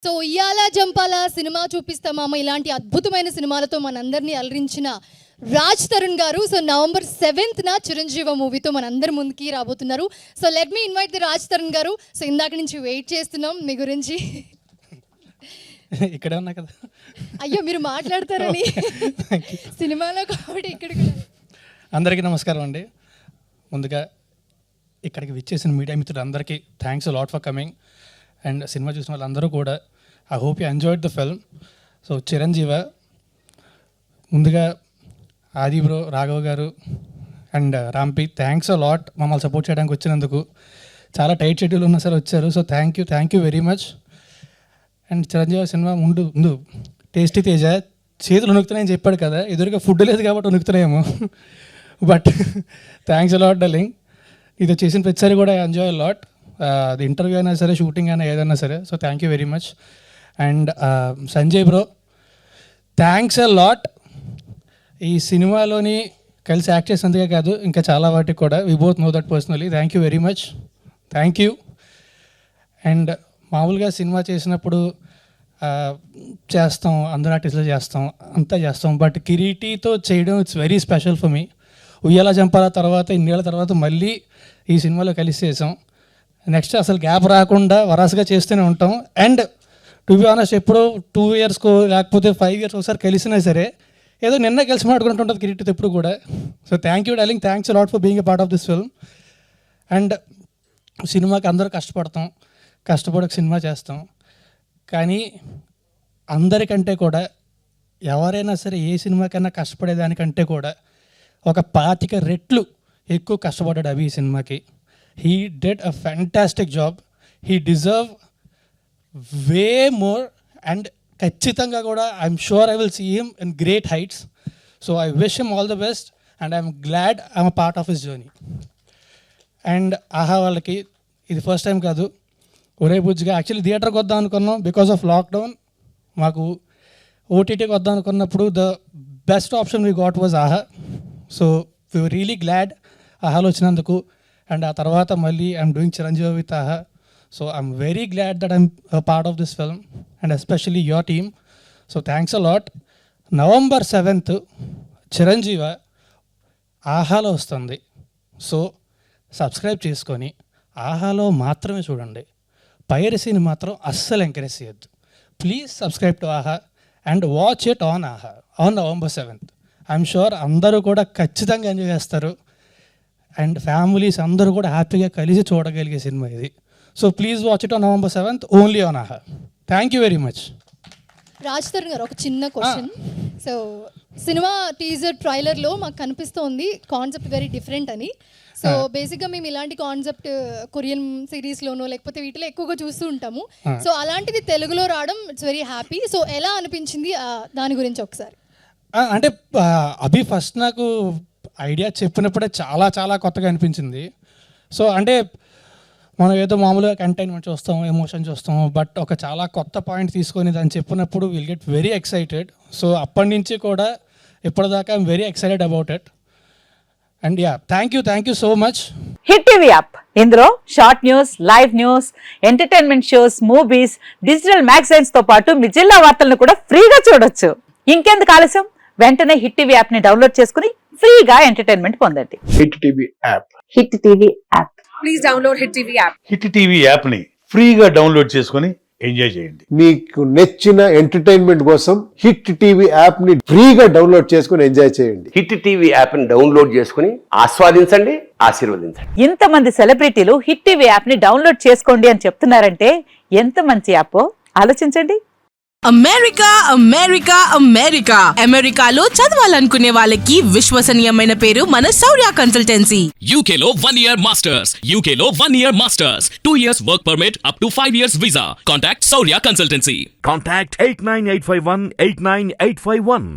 So ఇయ్యాల Jampala cinema చూపిస్తామా ఇలాంటి అద్భుతమైన సినిమాలతో మనందరినీ అలరించిన రాజ్ తరుణ్ గారు సో November 7th చిరంజీవ మూవీతో మనందరి ముందుకి రాబోతున్నారు. So let me invite the Raj Tarun గారు. సో ఇందాక నుంచి వెయిట్ చేస్తున్నాం మీ గురించి. ఇక్కడే ఉన్నా కదా, అయ్యో మీరు మాట్లాడతారని సినిమాలో కాబట్టి ఇక్కడ అందరికీ నమస్కారం అండి. ముందుగా ఇక్కడికి విచ్చేసిన మీడియా మిత్రులు అందరికీ thanks lot for coming. And cinema చూసిన వాళ్ళందరూ కూడా I hope you enjoyed the film. So Chiranjeeva, ముందుగా ఆది బ్రో, రాఘవ్ గారు అండ్ రాంపి, థ్యాంక్స్ లాట్ మమ్మల్ని సపోర్ట్ చేయడానికి వచ్చినందుకు. చాలా టైట్ షెడ్యూల్ ఉన్నా సరే వచ్చారు. So thank you very much. And Chiranjeevi cinema ముందు టేస్టీ తేజ చేతులు వణుకుతున్నాయని చెప్పాడు కదా, ఎదురుగా ఫుడ్ లేదు కాబట్టి వణుకుతున్నాయేమో. But thanks lot darling. ఇది చేసిన ప్రతిసారి కూడా ఎంజాయ్ లాట్. అది ఇంటర్వ్యూ అయినా సరే, షూటింగ్ అయినా ఏదైనా సరే. So thank you very much. And Sanjay bro, thanks a lot. ఈ సినిమాలోని కలిసి యాక్ట్ చేసినందుకే కాదు, ఇంకా చాలా వాటికి కూడా we both know that personally. Thank you very much. Thank you. And మామూలుగా సినిమా చేసినప్పుడు చేస్తాం, అందరూ ఆర్టిస్టులు చేస్తాం, అంతా చేస్తాం. బట్ కిరీటితో చేయడం it's very special for me. ఉయ్యాల జంపాల తర్వాత ఇన్నేళ్ళ తర్వాత మళ్ళీ ఈ సినిమాలో కలిసి చేసాం. నెక్స్ట్ అసలు గ్యాప్ రాకుండా వరాసగా చేస్తూనే ఉంటాం. అండ్ టు బి ఆనెస్ట్, ఎప్పుడో 2 yearsకో లేకపోతే 5 years ఒకసారి కలిసినా సరే ఏదో నిన్న కలిసి మాట్లాడుకుంటుంటుంది కిరీటితో ఎప్పుడు కూడా. So thank you darling, thanks lot for being a part of this film. And సినిమాకి అందరూ కష్టపడి ఒక సినిమా చేస్తాం. కానీ అందరికంటే కూడా, ఎవరైనా సరే ఏ సినిమాకైనా కష్టపడేదానికంటే కూడా ఒక 25 రెట్లు ఎక్కువ కష్టపడ్డాడు అభి ఈ సినిమాకి. He did a fantastic job. He deserve way more. And ఖచ్చితంగా కూడా I'm sure I will see him in great heights. So I wish him all the best and I'm glad I'm a part of his journey. And Aha వాళ్ళకి ఇది first time కాదు, ఒరే బుజ్జిగా actually థియేటర్కి వద్దాం అనుకున్నాం. బికాస్ ఆఫ్ లాక్డౌన్ మాకు ఓటీటీకి వద్దాం అనుకున్నప్పుడు the best option we got was Aha. So we were really glad ఆహాలో వచ్చినందుకు. అండ్ ఆ తర్వాత మళ్ళీ I'm doing Chiranjeevi with Aha. So I'm very glad that I'm part of this film and especially your team. So thanks a lot. November 7th Chiranjeeva ఆహాలో వస్తుంది. So subscribe చేసుకొని ఆహాలో మాత్రమే చూడండి. పైరసీని మాత్రం అస్సలు ఎంకరేజ్ చేయొద్దు. ప్లీజ్ సబ్స్క్రైబ్ టు ఆహా అండ్ వాచ్ ఇట్ ఆన్ ఆహా on November 7th. I'm sure అందరూ కూడా ఖచ్చితంగా ఎంజాయ్ చేస్తారు. అండ్ ఫ్యామిలీస్ అందరూ కూడా హ్యాపీగా కలిసి చూడగలిగే సినిమా ఇది. So please watch it on November 7th only on Aha. Thank you very much. Raj Tarun గారు, ఒక చిన్న క్వశ్చన్. సో సినిమా టీజర్ ట్రైలర్లో మాకు కనిపిస్తోంది కాన్సెప్ట్ వెరీ డిఫరెంట్ అని. సో బేసిక్గా మేము ఇలాంటి కాన్సెప్ట్ కొరియన్ సిరీస్లోనో లేకపోతే వీటిలో ఎక్కువగా చూస్తూ ఉంటాము. సో అలాంటిది తెలుగులో రావడం ఇట్స్ వెరీ హ్యాపీ. సో ఎలా అనిపించింది దాని గురించి ఒకసారి? అంటే అభి ఫస్ట్ నాకు ఐడియా చెప్పినప్పుడే చాలా చాలా కొత్తగా అనిపించింది. సో అంటే మనం ఏదో మామూలుగా కంటైన్మెంట్ చూస్తాం, ఎమోషన్ చూస్తాం, బట్ ఒక చాలా కొత్త పాయింట్ తీసుకొని దాన్ని చెప్పినప్పుడు will get very excited. So అప్పటి నుంచి కూడా ఇప్పటిదాకా I'm very excited about it. And yeah, thank you so much. Hit TV app, ఇందులో short news, live news, entertainment shows, movies, digital magazines తో పాటు మీ జిల్లా వార్తలను కూడా ఫ్రీగా చూడొచ్చు. ఇంకెందుకు ఆలస్యం, వెంటనే హిట్ టీవీ యాప్ ని డౌన్లోడ్ చేసుకుని ఫ్రీగా ఎంటర్టైన్మెంట్ పొందండి. Hit TV app. Hit TV app. Please download hit TV app. Hit TV app ని ఫ్రీగా డౌన్లోడ్ చేసుకొని ఎంజాయ్ చేయండి. మీకు నచ్చిన ఎంటర్టైన్మెంట్ కోసం హిట్ టీవీ యాప్ ని ఫ్రీగా డౌన్లోడ్ చేసుకొని ఎంజాయ్ చేయండి. హిట్ టీవీ యాప్ ని డౌన్లోడ్ చేసుకుని ఆస్వాదించండి, ఆశీర్వదించండి. ఇంతమంది సెలబ్రిటీలు హిట్ టీవీ యాప్ ని డౌన్లోడ్ చేసుకోండి అని చెప్తున్నారంటే ఎంత మంచి యాప్ ఆలోచించండి. అమెరికాలో చదవాలనుకునే వాళ్ళకి విశ్వసనీయమైన పేరు మన శౌర్య కన్సల్టెన్సీ. UK లో 1 year masters. UK లో 1 year masters. 2 years work permit up to 5 years visa. Contact Saurya Consultancy. Contact 89851 89851.